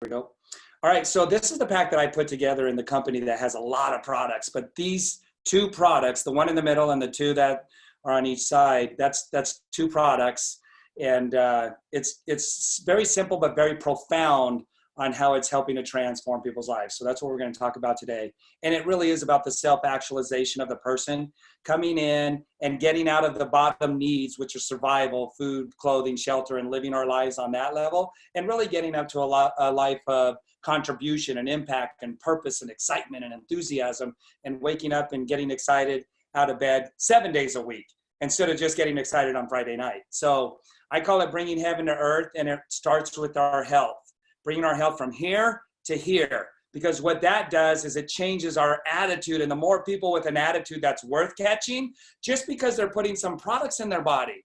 we go. All right, so this is the pack that I put together in the company that has a lot of products, but these two products, the one in the middle and the two that are on each side, that's two products. And it's very simple, but very profound on how it's helping to transform people's lives. So that's what we're going to talk about today. And it really is about the self-actualization of the person coming in and getting out of the bottom needs, which are survival, food, clothing, shelter, and living our lives on that level, and really getting up to a life of contribution and impact and purpose and excitement and enthusiasm, and waking up and getting excited out of bed 7 days a week instead of just getting excited on Friday night. So I call it bringing heaven to earth, and it starts with our health. Bringing our health from here to here, because what that does is it changes our attitude. And the more people with an attitude that's worth catching, just because they're putting some products in their body.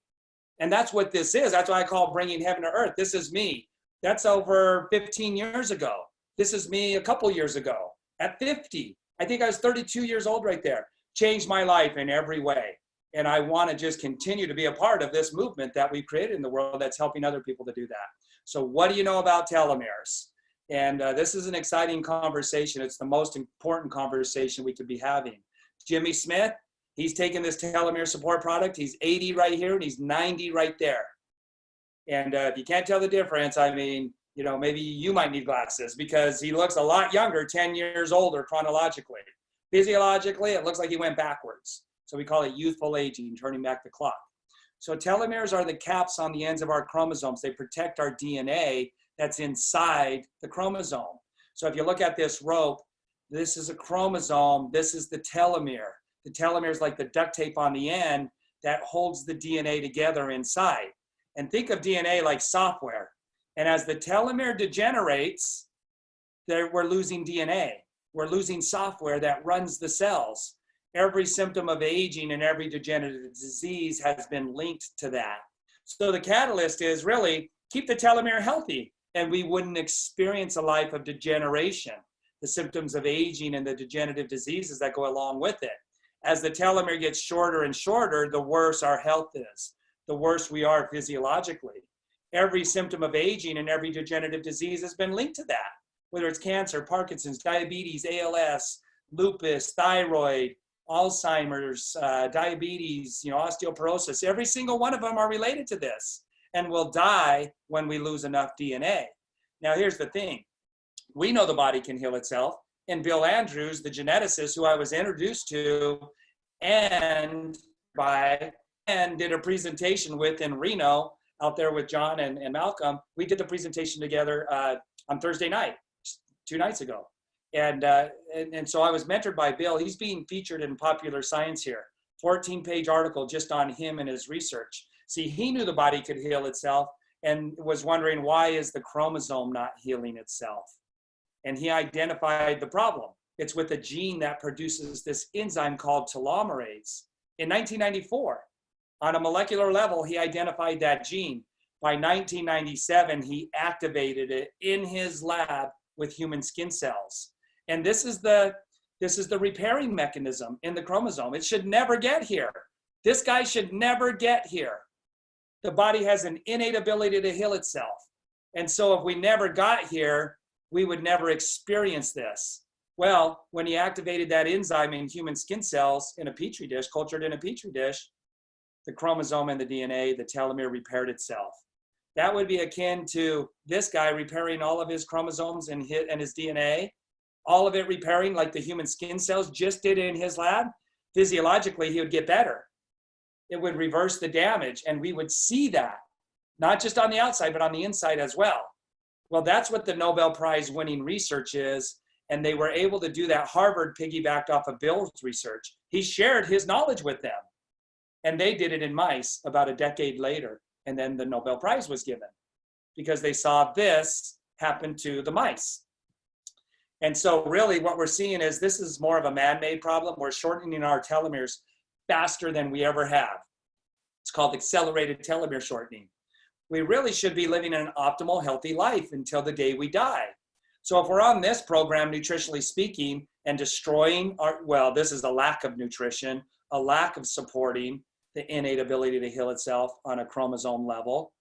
And that's what this is. That's why I call bringing heaven to earth. This is me. That's over 15 years ago. This is me a couple years ago at 50. I think I was 32 years old right there. Changed my life in every way. And I want to just continue to be a part of this movement that we've created in the world that's helping other people to do that. So what do you know about telomeres? And this is an exciting conversation. It's the most important conversation we could be having. Jimmy Smith, he's taken this telomere support product. He's 80 right here and he's 90 right there. And if you can't tell the difference, I mean, you know, maybe you might need glasses because he looks a lot younger, 10 years older chronologically. Physiologically, it looks like he went backwards. So we call it youthful aging, turning back the clock. So telomeres are the caps on the ends of our chromosomes. They protect our DNA that's inside the chromosome. So if you look at this rope, this is a chromosome, this is the telomere. The telomere is like the duct tape on the end that holds the DNA together inside. And think of DNA like software. And as the telomere degenerates, we're losing DNA. We're losing software that runs the cells. Every symptom of aging and every degenerative disease has been linked to that. So the catalyst is really keep the telomere healthy, and we wouldn't experience a life of degeneration, the symptoms of aging and the degenerative diseases that go along with it. As the telomere gets shorter and shorter, the worse our health is, the worse we are physiologically. Every symptom of aging and every degenerative disease has been linked to that, whether it's cancer, Parkinson's, diabetes, ALS, lupus, thyroid, Alzheimer's, diabetes, osteoporosis. Every single one of them are related to this and will die when we lose enough DNA. Now, here's the thing. We know the body can heal itself. And Bill Andrews, the geneticist who I was introduced to and did a presentation with in Reno, out there with John and Malcolm, we did the presentation together on Thursday night, 2 nights ago. And so I was mentored by Bill. He's being featured in Popular Science here. 14-page article just on him and his research. See, he knew the body could heal itself and was wondering, why is the chromosome not healing itself? And he identified the problem. It's with a gene that produces this enzyme called telomerase. In 1994, on a molecular level, he identified that gene. By 1997, he activated it in his lab with human skin cells. And this is the repairing mechanism in the chromosome. It should never get here. This guy should never get here. The body has an innate ability to heal itself. And so if we never got here, we would never experience this. Well, when he activated that enzyme in human skin cells in a petri dish, cultured in a petri dish, the chromosome and the DNA, the telomere repaired itself. That would be akin to this guy repairing all of his chromosomes and his DNA, all of it repairing like the human skin cells just did in his lab. Physiologically, he would get better. It would reverse the damage, and we would see that, not just on the outside, but on the inside as well. Well, that's what the Nobel Prize winning research is, and they were able to do that. Harvard piggybacked off of Bill's research. He shared his knowledge with them, and they did it in mice about a decade later, and then the Nobel Prize was given because they saw this happen to the mice. And so really what we're seeing is this is more of a man-made problem. We're shortening our telomeres faster than we ever have. It's called accelerated telomere shortening. We really should be living an optimal, healthy life until the day we die. So if we're on this program, nutritionally speaking, and destroying this is a lack of nutrition, a lack of supporting the innate ability to heal itself on a chromosome level,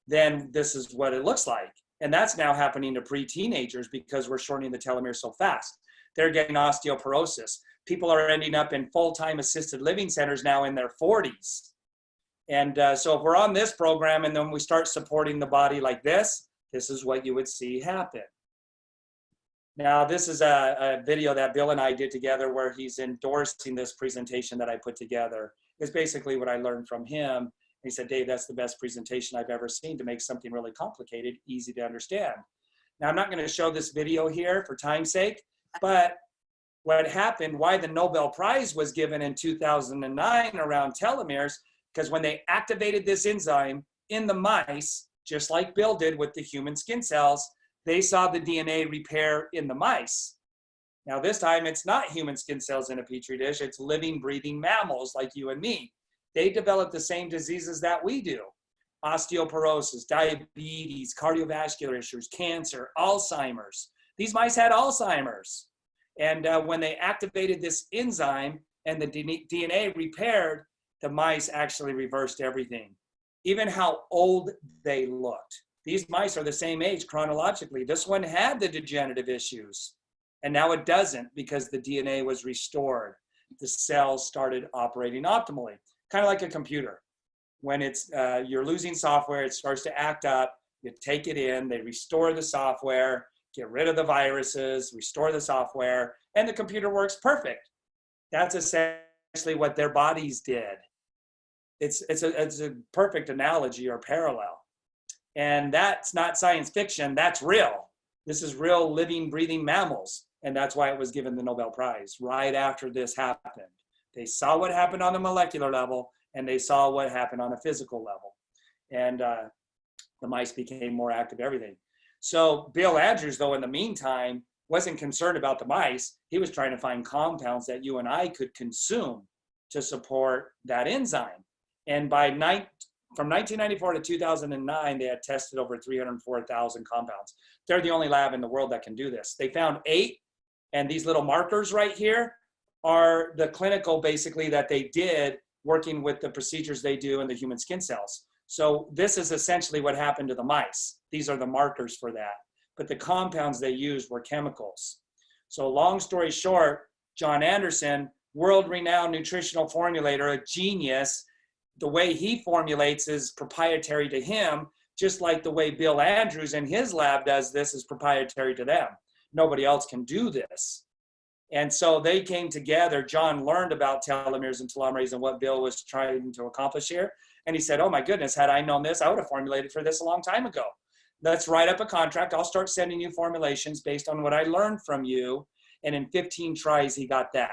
then this is what it looks like. And that's now happening to pre-teenagers because we're shortening the telomere so fast. They're getting osteoporosis. People are ending up in full-time assisted living centers now in their 40s. And so if we're on this program and then we start supporting the body like this is what you would see happen. Now, this is a video that Bill and I did together where he's endorsing this presentation that I put together. It's basically what I learned from him. He said, Dave, that's the best presentation I've ever seen to make something really complicated easy to understand. Now, I'm not going to show this video here for time's sake, but what happened, why the Nobel Prize was given in 2009 around telomeres, because when they activated this enzyme in the mice, just like Bill did with the human skin cells, they saw the DNA repair in the mice. Now, this time it's not human skin cells in a petri dish, it's living, breathing mammals like you and me. They develop the same diseases that we do. Osteoporosis, diabetes, cardiovascular issues, cancer, Alzheimer's. These mice had Alzheimer's. And when they activated this enzyme and the DNA repaired, the mice actually reversed everything. Even how old they looked. These mice are the same age chronologically. This one had the degenerative issues, and now it doesn't because the DNA was restored. The cells started operating optimally, kind of like a computer. When it's you're losing software, it starts to act up. You take it in, they restore the software, get rid of the viruses, restore the software, and the computer works perfect. That's essentially what their bodies did. It's a perfect analogy or parallel. And that's not science fiction, that's real. This is real living, breathing mammals. And that's why it was given the Nobel Prize right after this happened. They saw what happened on a molecular level and they saw what happened on a physical level. And the mice became more active, everything. So Bill Andrews, though, in the meantime, wasn't concerned about the mice. He was trying to find compounds that you and I could consume to support that enzyme. And from 1994 to 2009, they had tested over 304,000 compounds. They're the only lab in the world that can do this. They found 8, and these little markers right here are the clinical, basically, that they did working with the procedures they do in the human skin cells. So this is essentially what happened to the mice. These are the markers for that. But the compounds they used were chemicals. So long story short, John Anderson, world-renowned nutritional formulator, a genius, the way he formulates is proprietary to him, just like the way Bill Andrews in his lab does this is proprietary to them. Nobody else can do this. And so they came together. John learned about telomeres and telomerase and what Bill was trying to accomplish here. And he said, oh my goodness, had I known this, I would have formulated for this a long time ago. Let's write up a contract. I'll start sending you formulations based on what I learned from you. And in 15 tries, he got that.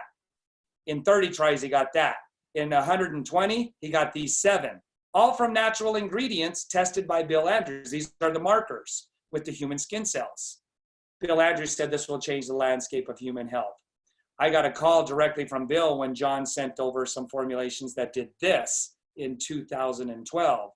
In 30 tries, he got that. In 120, he got these 7, all from natural ingredients tested by Bill Andrews. These are the markers with the human skin cells. Bill Andrews said this will change the landscape of human health. I got a call directly from Bill when John sent over some formulations that did this in 2012.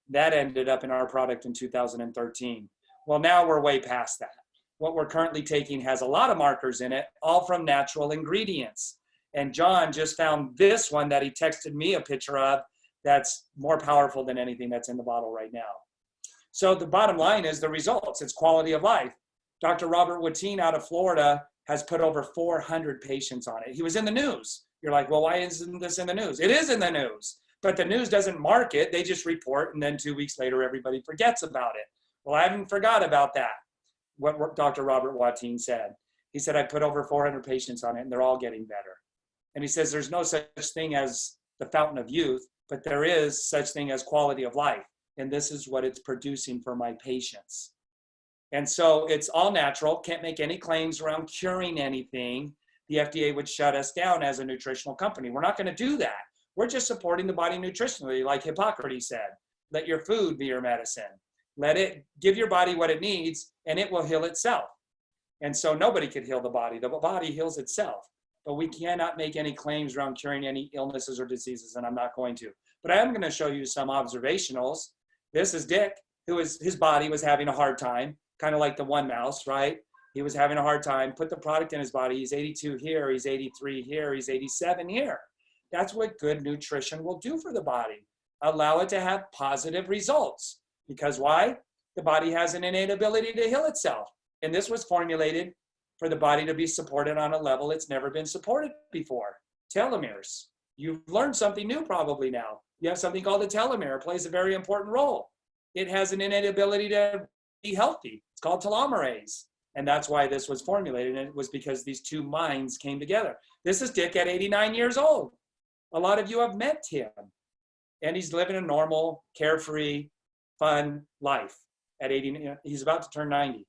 That ended up in our product in 2013. Well, now we're way past that. What we're currently taking has a lot of markers in it, all from natural ingredients. And John just found this one that he texted me a picture of that's more powerful than anything that's in the bottle right now. So the bottom line is the results. It's quality of life. Dr. Robert Watine out of Florida has put over 400 patients on it. He was in the news. You're like, well, why isn't this in the news? It is in the news, but the news doesn't mark it. They just report, and then 2 weeks later, everybody forgets about it. Well, I haven't forgot about that, what Dr. Robert Watine said. He said, I put over 400 patients on it, and they're all getting better. And he says, there's no such thing as the fountain of youth, but there is such thing as quality of life. And this is what it's producing for my patients. And so it's all natural, can't make any claims around curing anything. The FDA would shut us down as a nutritional company. We're not going to do that. We're just supporting the body nutritionally, like Hippocrates said. Let your food be your medicine. Let it give your body what it needs, and it will heal itself. And so nobody could heal the body. The body heals itself. But we cannot make any claims around curing any illnesses or diseases, and I'm not going to. But I am going to show you some observationals. This is Dick, his body was having a hard time, kind of like the one mouse, right? He was having a hard time, put the product in his body. He's 82 here, he's 83 here, he's 87 here. That's what good nutrition will do for the body. Allow it to have positive results. Because why? the body has an innate ability to heal itself. And this was formulated for the body to be supported on a level it's never been supported before. Telomeres. You've learned something new probably now. You have something called a telomere. It plays a very important role. It has an innate ability to be healthy. It's called telomerase. And that's why this was formulated. And it was because these two minds came together. This is Dick at 89 years old. A lot of you have met him. And he's living a normal, carefree, fun life at 80. He's about to turn 90.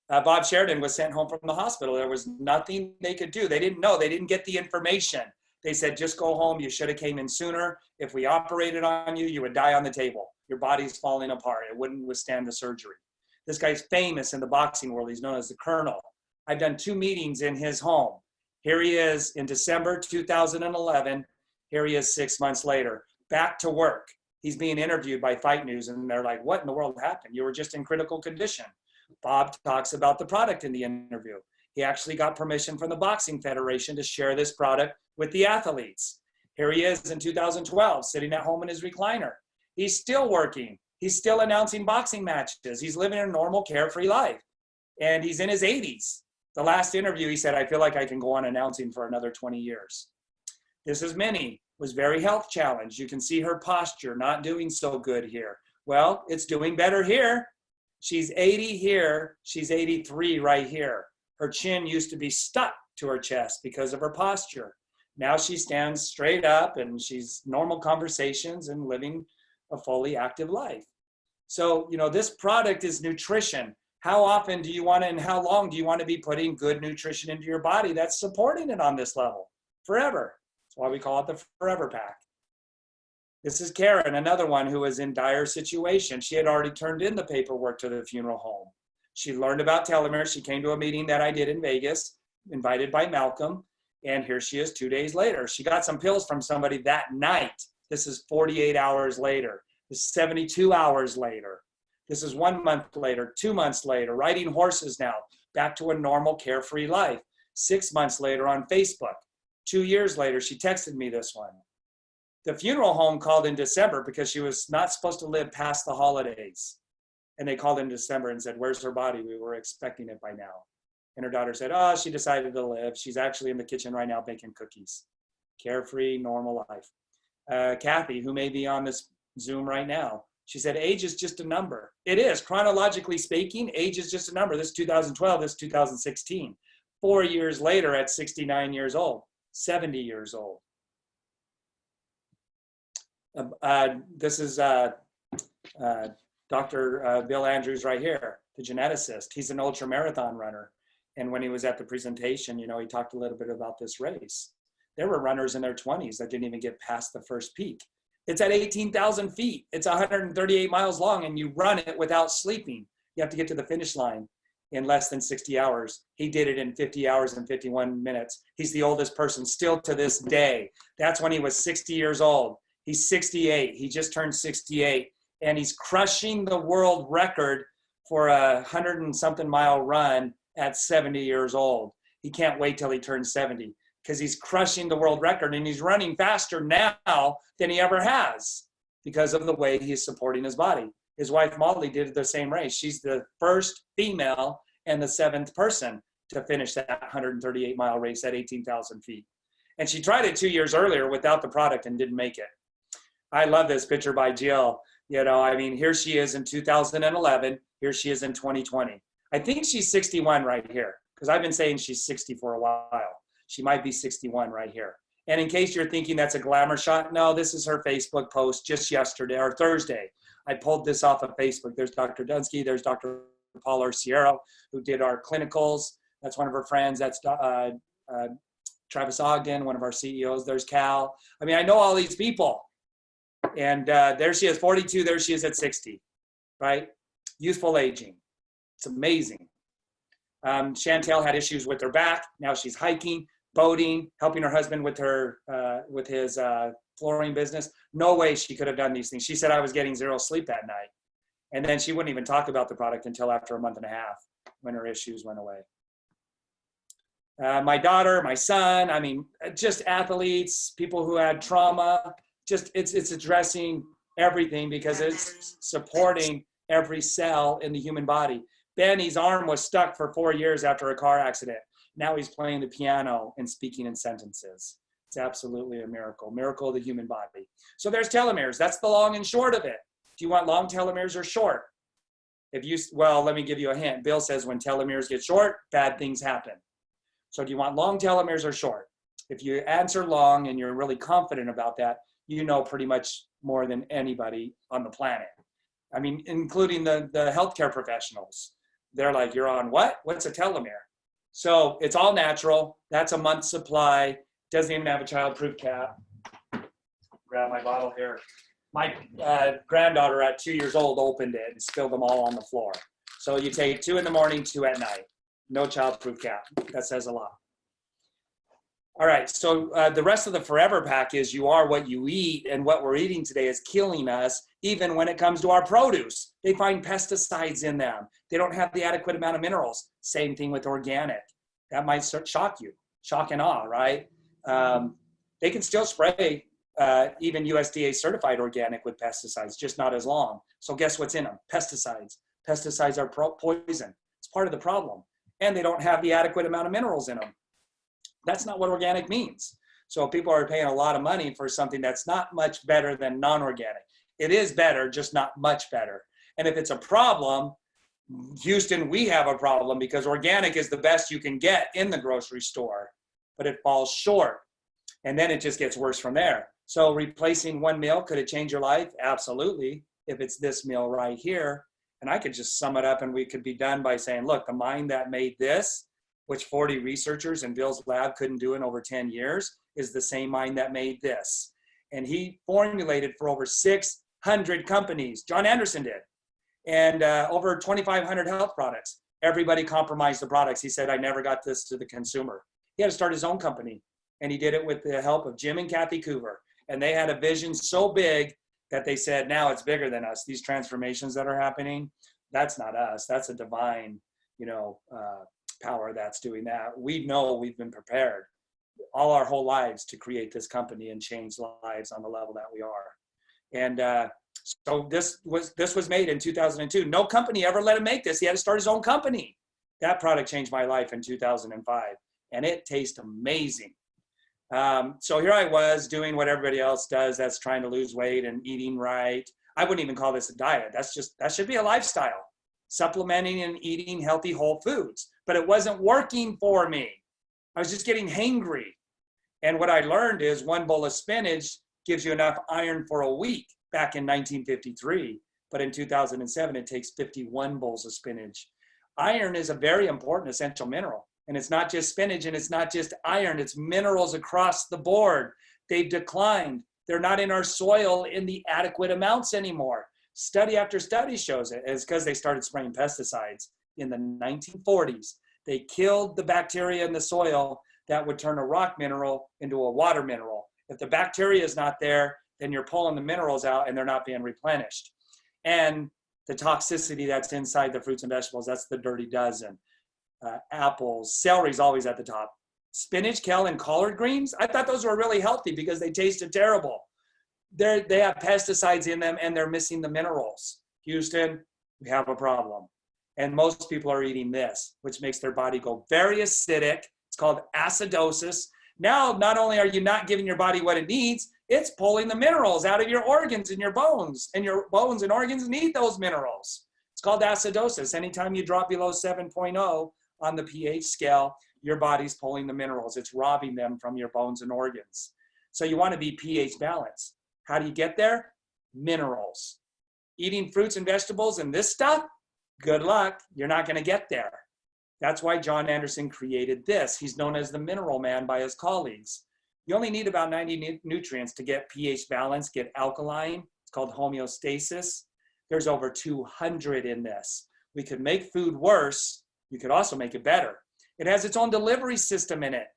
Bob Sheridan was sent home from the hospital. There was nothing they could do. They didn't know. They didn't get the information. They said, just go home. You should have came in sooner. If we operated on you, you would die on the table. Your body's falling apart. It wouldn't withstand the surgery. This guy's famous in the boxing world. He's known as the Colonel. I've done 2 meetings in his home. Here he is in December 2011. Here he is 6 months later, back to work. He's being interviewed by Fight News, and they're like, what in the world happened? You were just in critical condition. Bob talks about the product in the interview. He actually got permission from the Boxing Federation to share this product with the athletes. Here he is in 2012, sitting at home in his recliner. He's still working. He's still announcing boxing matches. He's living a normal, carefree life. And he's in his 80s. The last interview, he said, I feel like I can go on announcing for another 20 years. This is Minnie, was very health challenged. You can see her posture not doing so good here. Well, it's doing better here. She's 80 here. She's 83 right here. Her chin used to be stuck to her chest because of her posture. Now she stands straight up and she's normal conversations and living a fully active life. So, you know, this product is nutrition. How often do you want to, and how long do you want to be putting good nutrition into your body that's supporting it on this level? Forever. That's why we call it the Forever Pack. This is Karen, another one who was in dire situation. She had already turned in the paperwork to the funeral home. She learned about telomeres. She came to a meeting that I did in Vegas, invited by Malcolm. And here she is 2 days later. She got some pills from somebody that night. This is 48 hours later. This is 72 hours later. This is 1 month later, 2 months later, riding horses now, back to a normal, carefree life. 6 months later on Facebook. 2 years later, she texted me this one. The funeral home called in December because she was not supposed to live past the holidays. And they called in December and said, where's her body? We were expecting it by now. And her daughter said, oh, she decided to live. She's actually in the kitchen right now baking cookies. Carefree, normal life. Kathy, who may be on this Zoom right now, she said, age is just a number. It is. Chronologically speaking, age is just a number. This is 2012, this is 2016. 4 years later at 69 years old, 70 years old. This is Dr. Bill Andrews right here, the geneticist. He's an ultra marathon runner. And when he was at the presentation, you know, he talked a little bit about this race. There were runners in their 20s that didn't even get past the first peak. It's at 18,000 feet. It's 138 miles long, and you run it without sleeping. You have to get to the finish line in less than 60 hours. He did it in 50 hours and 51 minutes. He's the oldest person still to this day. That's when he was 60 years old. He's 68. He just turned 68, and he's crushing the world record for a 100 and something mile run at 70 years old. He can't wait till he turns 70 because he's crushing the world record, and he's running faster now than he ever has because of the way he's supporting his body. His wife, Molly, did the same race. She's the first female and the 7th person to finish that 138 mile race at 18,000 feet. And she tried it 2 years earlier without the product and didn't make it. I love this picture by Jill. You know, I mean, here she is in 2011. Here she is in 2020. I think she's 61 right here because I've been saying she's 60 for a while. She might be 61 right here. And in case you're thinking that's a glamour shot, no, this is her Facebook post just yesterday or Thursday. I pulled this off of Facebook. There's Dr. Dunsky. There's Dr. Paul Arciero, who did our clinicals. That's one of her friends. That's Travis Ogden, one of our CEOs. There's Cal. I mean, I know all these people. And there she is, 42. There she is at 60, right? Youthful aging. It's amazing. Chantel had issues with her back. Now she's hiking, boating, helping her husband with her with his flooring business. No way she could have done these things. She said I was getting 0 sleep that night. And then she wouldn't even talk about the product until after a month and a half when her issues went away. My daughter, my son, I mean, just athletes, people who had trauma, just it's addressing everything because it's supporting every cell in the human body. Benny's arm was stuck for 4 years after a car accident. Now he's playing the piano and speaking in sentences. It's absolutely a miracle, miracle of the human body. So there's telomeres. That's the long and short of it. Do you want long telomeres or short? Well, let me give you a hint. Bill says when telomeres get short, bad things happen. So do you want long telomeres or short? If you answer long and you're really confident about that, you know pretty much more than anybody on the planet. I mean, including the healthcare professionals. They're like, you're on what? What's a telomere? So it's all natural. That's a month's supply. Doesn't even have a childproof cap. Grab my bottle here. My granddaughter at 2 years old opened it and spilled them all on the floor. So you take 2 in the morning, 2 at night. No childproof cap. That says a lot. All right, so the rest of the Forever Pack is you are what you eat, and what we're eating today is killing us, even when it comes to our produce. They find pesticides in them. They don't have the adequate amount of minerals. Same thing with organic. That might shock you, shock and awe, right? They can still spray even USDA certified organic with pesticides, just not as long. So guess what's in them? Pesticides. Pesticides are poison. It's part of the problem. And they don't have the adequate amount of minerals in them. That's not what organic means. So people are paying a lot of money for something that's not much better than non-organic. It is better, just not much better. And if it's a problem, Houston, we have a problem because organic is the best you can get in the grocery store, but it falls short. And then it just gets worse from there. So replacing one meal, could it change your life? Absolutely. If it's this meal right here, and I could just sum it up and we could be done by saying, look, the mind that made this, which 40 researchers in Bill's lab couldn't do in over 10 years, is the same mind that made this. And he formulated for over 600 companies. John Anderson did. And over 2,500 health products. Everybody compromised the products. He said, I never got this to the consumer. He had to start his own company. And he did it with the help of Jim and Kathy Coover. And they had a vision so big that they said, now it's bigger than us. These transformations that are happening, that's not us. That's a divine, power that's doing that. We know we've been prepared all our whole lives to create this company and change lives on the level that we are. And so this was made in 2002. No company ever let him make this. He had to start his own company. That product changed my life in 2005, and it tastes amazing. So here I was doing what everybody else does, that's trying to lose weight and eating right. I wouldn't even call this a diet. That should be a lifestyle, supplementing and eating healthy whole foods. But it wasn't working for me. I was just getting hangry. And what I learned is one bowl of spinach gives you enough iron for a week back in 1953. But in 2007, it takes 51 bowls of spinach. Iron is a very important essential mineral. And it's not just spinach and it's not just iron, it's minerals across the board. They've declined. They're not in our soil in the adequate amounts anymore. Study after study shows it. It's because they started spraying pesticides in the 1940s. They killed the bacteria in the soil that would turn a rock mineral into a water mineral. If the bacteria is not there, then you're pulling the minerals out and they're not being replenished. And the toxicity that's inside the fruits and vegetables, that's the dirty dozen. Apples, celery's always at the top. Spinach, kale, and collard greens, I thought those were really healthy because they tasted terrible. They have pesticides in them and they're missing the minerals. Houston, we have a problem. And most people are eating this, which makes their body go very acidic. It's called acidosis. Now, not only are you not giving your body what it needs, it's pulling the minerals out of your organs and your bones and organs need those minerals. It's called acidosis. Anytime you drop below 7.0 on the pH scale, your body's pulling the minerals. It's robbing them from your bones and organs. So you want to be pH balanced. How do you get there? Minerals. Eating fruits and vegetables and this stuff, good luck. You're not going to get there. That's why John Anderson created this. He's known as the mineral man by his colleagues. You only need about 90 nutrients to get pH balance, get alkaline. It's called homeostasis. There's over 200 in this. We could make food worse. You could also make it better. It has its own delivery system in it.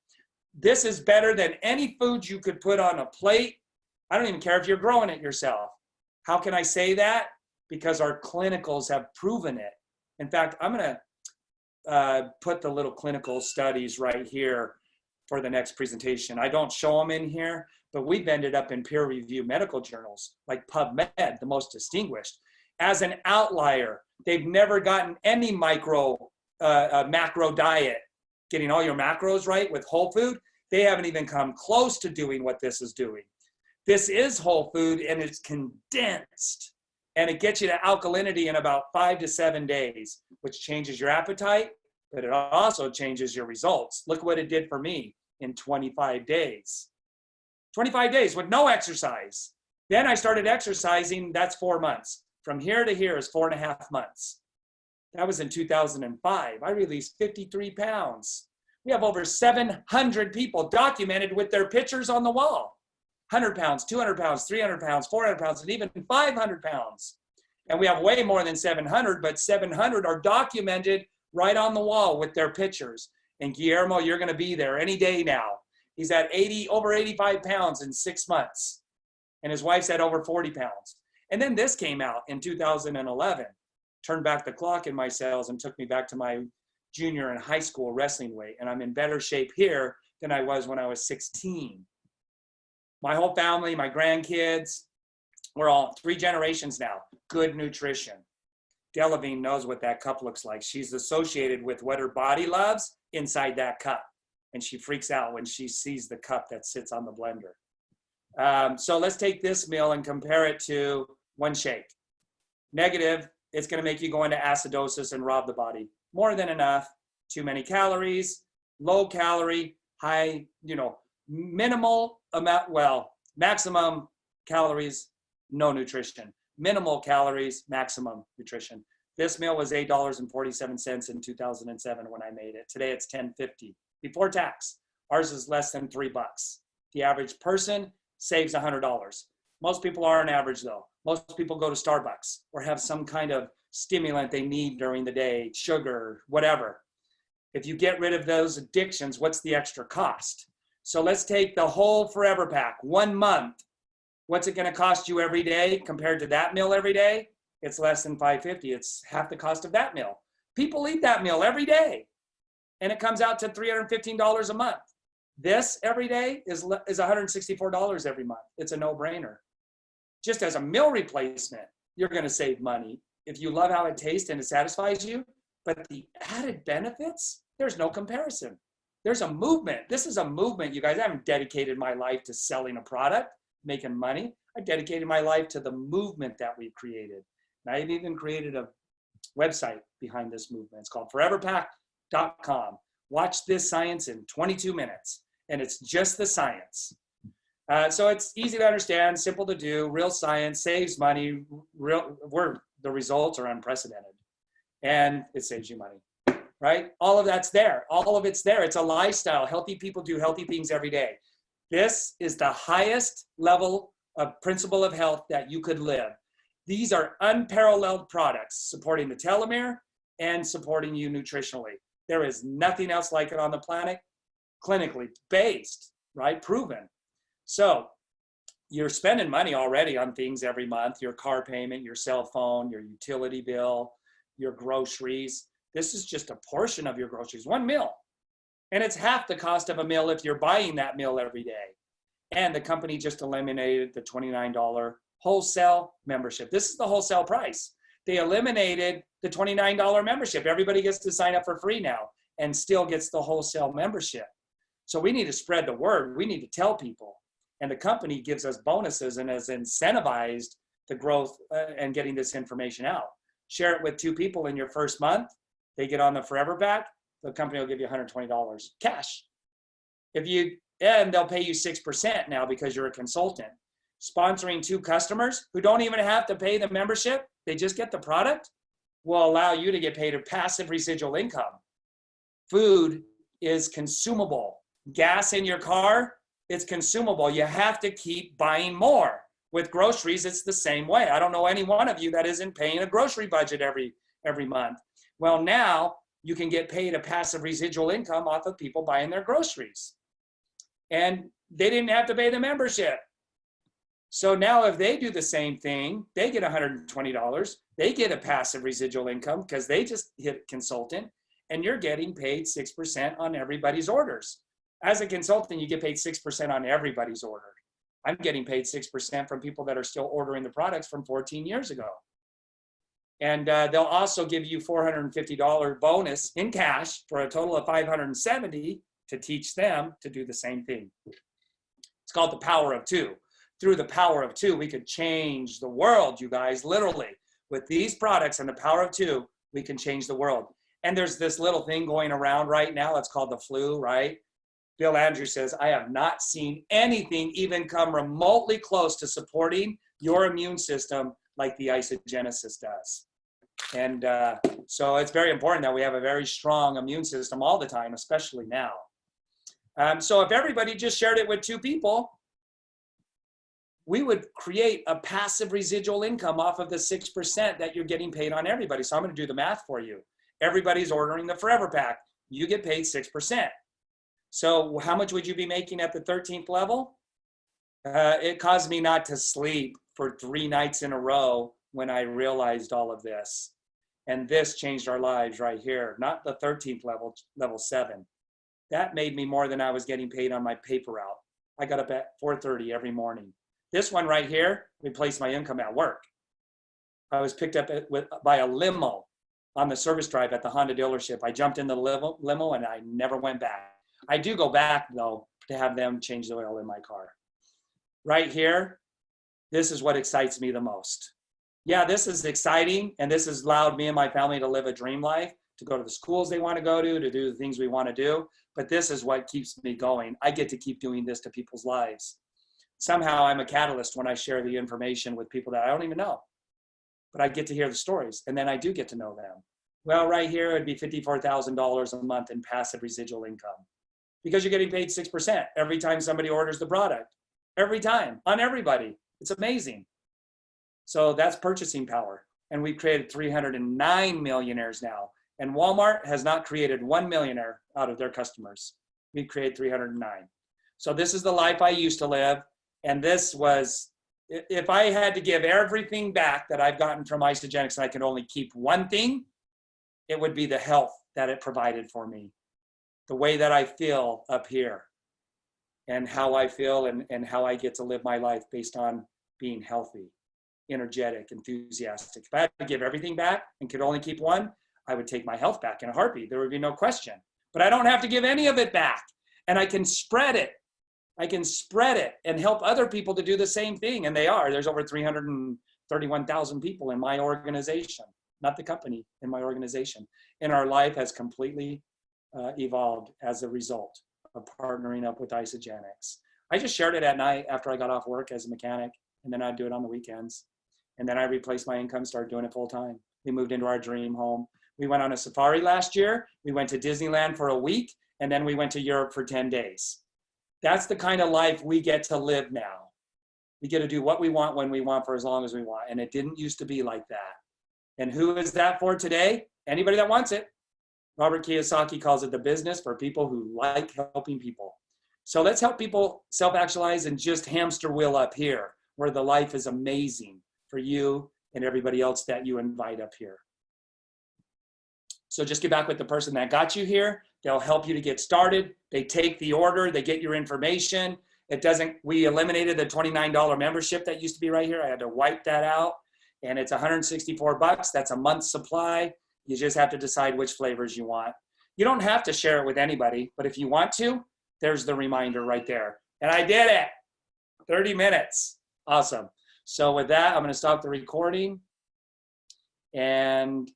This is better than any food you could put on a plate. I don't even care if you're growing it yourself. How can I say that? Because our clinicals have proven it. In fact, I'm going to put the little clinical studies right here for the next presentation. I don't show them in here, but we've ended up in peer-reviewed medical journals like PubMed, the most distinguished. as an outlier. They've never gotten any macro diet, getting all your macros right with whole food. They haven't even come close to doing what this is doing. This is whole food, and it's condensed, and it gets you to alkalinity in about 5 to 7 days, which changes your appetite, but it also changes your results. Look what it did for me in 25 days. 25 days with no exercise. Then I started exercising, that's 4 months. From here to here is 4.5 months. That was in 2005. I released 53 pounds. We have over 700 people documented with their pictures on the wall. 100 pounds, 200 pounds, 300 pounds, 400 pounds, and even 500 pounds. And we have way more than 700, but 700 are documented right on the wall with their pictures. And Guillermo, you're gonna be there any day now. He's at over 85 pounds in 6 months. And his wife's at over 40 pounds. And then this came out in 2011, turned back the clock in my sales and took me back to my junior and high school wrestling weight. And I'm in better shape here than I was when I was 16. My whole family, my grandkids, we're all 3 generations now, good nutrition. Delavine knows what that cup looks like. She's associated with what her body loves inside that cup. And she freaks out when she sees the cup that sits on the blender. So let's take this meal and compare it to one shake. Negative, it's gonna make you go into acidosis and rob the body. More than enough, too many calories, low calorie, high, minimal amount, maximum calories, no nutrition. Minimal calories, maximum nutrition. This meal was $8.47 in 2007 when I made it. Today it's $10.50 before tax. Ours is less than $3. The average person saves $100. Most people aren't average though. Most people go to Starbucks or have some kind of stimulant they need during the day, sugar, whatever. If you get rid of those addictions, what's the extra cost? So let's take the whole Forever Pack, 1 month. What's it gonna cost you every day compared to that meal every day? It's less than $5.50. It's half the cost of that meal. People eat that meal every day. And it comes out to $315 a month. This every day is $164 every month. It's a no-brainer. Just as a meal replacement, you're gonna save money if you love how it tastes and it satisfies you, but the added benefits, there's no comparison. There's a movement. This is a movement, you guys. I haven't dedicated my life to selling a product, making money. I dedicated my life to the movement that we've created. And I've even created a website behind this movement. It's called foreverpack.com. Watch this science in 22 minutes, and it's just the science. So it's easy to understand, simple to do, real science, saves money, the results are unprecedented, and it saves you money, right? All of that's there. All of it's there. It's a lifestyle. Healthy people do healthy things every day. This is the highest level of principle of health that you could live. These are unparalleled products supporting the telomere and supporting you nutritionally. There is nothing else like it on the planet, clinically based, right? Proven. So you're spending money already on things every month, your car payment, your cell phone, your utility bill, your groceries. This is just a portion of your groceries, 1 meal. And it's half the cost of a meal if you're buying that meal every day. And the company just eliminated the $29 wholesale membership. This is the wholesale price. They eliminated the $29 membership. Everybody gets to sign up for free now and still gets the wholesale membership. So we need to spread the word. We need to tell people. And the company gives us bonuses and has incentivized the growth and getting this information out. Share it with 2 people in your first month. They get on the Forever Pack. The company will give you $120 cash. And they'll pay you 6% now because you're a consultant. Sponsoring 2 customers who don't even have to pay the membership, they just get the product, will allow you to get paid a passive residual income. Food is consumable. Gas in your car, it's consumable. You have to keep buying more. With groceries, it's the same way. I don't know any one of you that isn't paying a grocery budget every month. Well, now you can get paid a passive residual income off of people buying their groceries. And they didn't have to pay the membership. So now if they do the same thing, they get $120. They get a passive residual income because they just hit consultant, and you're getting paid 6% on everybody's orders. As a consultant, you get paid 6% on everybody's order. I'm getting paid 6% from people that are still ordering the products from 14 years ago. And they'll also give you $450 bonus in cash for a total of $570 to teach them to do the same thing. It's called the power of two. Through the power of two, we could change the world, you guys, literally. With these products and the power of two, we can change the world. And there's this little thing going around right now. It's called the flu, right? Bill Andrews says, I have not seen anything even come remotely close to supporting your immune system like the Isagenesis does. And so it's very important that we have a very strong immune system all the time, especially now. So if everybody just shared it with 2 people, we would create a passive residual income off of the 6% that you're getting paid on everybody. So I'm going to do the math for you. Everybody's ordering the Forever Pack. You get paid 6%. So how much would you be making at the 13th level? It caused me not to sleep for 3 nights in a row when I realized all of this. And this changed our lives right here, not the 13th level, level 7. That made me more than I was getting paid on my paper route. I got up at 4:30 every morning. This one right here replaced my income at work. I was picked up by a limo on the service drive at the Honda dealership. I jumped in the limo and I never went back. I do go back though to have them change the oil in my car. Right here, this is what excites me the most. Yeah, this is exciting, and this has allowed me and my family to live a dream life, to go to the schools they want to go to do the things we want to do. But this is what keeps me going. I get to keep doing this to people's lives. Somehow I'm a catalyst when I share the information with people that I don't even know. But I get to hear the stories, and then I do get to know them. Well, right here, it'd be $54,000 a month in passive residual income. Because you're getting paid 6% every time somebody orders the product. Every time, on everybody. It's amazing. So that's purchasing power. And we've created 309 millionaires now. And Walmart has not created 1 millionaire out of their customers. We've created 309. So this is the life I used to live. And this was, if I had to give everything back that I've gotten from Isagenix and I could only keep one thing, it would be the health that it provided for me. The way that I feel up here and how I feel and how I get to live my life based on being healthy, energetic, enthusiastic. If I had to give everything back and could only keep one, I would take my health back in a heartbeat. There would be no question. But I don't have to give any of it back. And I can spread it. I can spread it and help other people to do the same thing. And they are. There's over 331,000 people in my organization, not the company, in my organization. And our life has completely evolved as a result of partnering up with Isagenix. I just shared it at night after I got off work as a mechanic, and then I'd do it on the weekends. And then I replaced my income, started doing it full time. We moved into our dream home. We went on a safari last year. We went to Disneyland for a week, and then we went to Europe for 10 days. That's the kind of life we get to live now. We get to do what we want when we want for as long as we want. And it didn't used to be like that. And who is that for today? Anybody that wants it. Robert Kiyosaki calls it the business for people who like helping people. So let's help people self-actualize and just hamster wheel up here, where the life is amazing for you and everybody else that you invite up here. So just get back with the person that got you here. They'll help you to get started. They take the order, they get your information. We eliminated the $29 membership that used to be right here. I had to wipe that out, and it's $164. That's a month's supply. You just have to decide which flavors you want. You don't have to share it with anybody, but if you want to, there's the reminder right there. And I did it, 30 minutes. Awesome. So with that, I'm gonna stop the recording, and